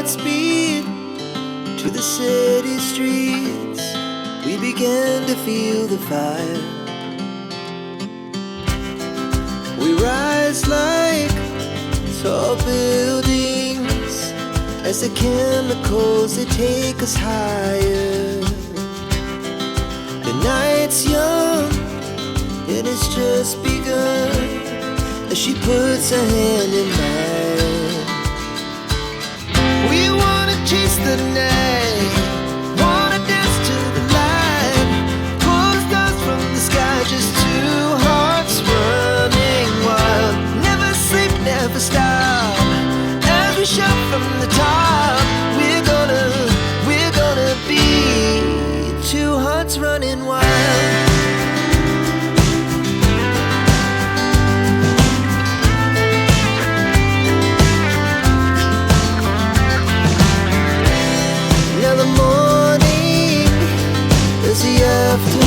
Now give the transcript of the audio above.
Godspeed to the city streets. We began to feel the fire. We rise like tall buildings as the chemicals, they take us higher. The night's young and it's just begun as she puts her hand in mine. We wanna chase the night, wanna dance to the light, pull stars from the sky, just two hearts running wild. Never sleep, never stop, as we shout from the top. We're gonna be two hearts running wild. Now the morning is the afternoon.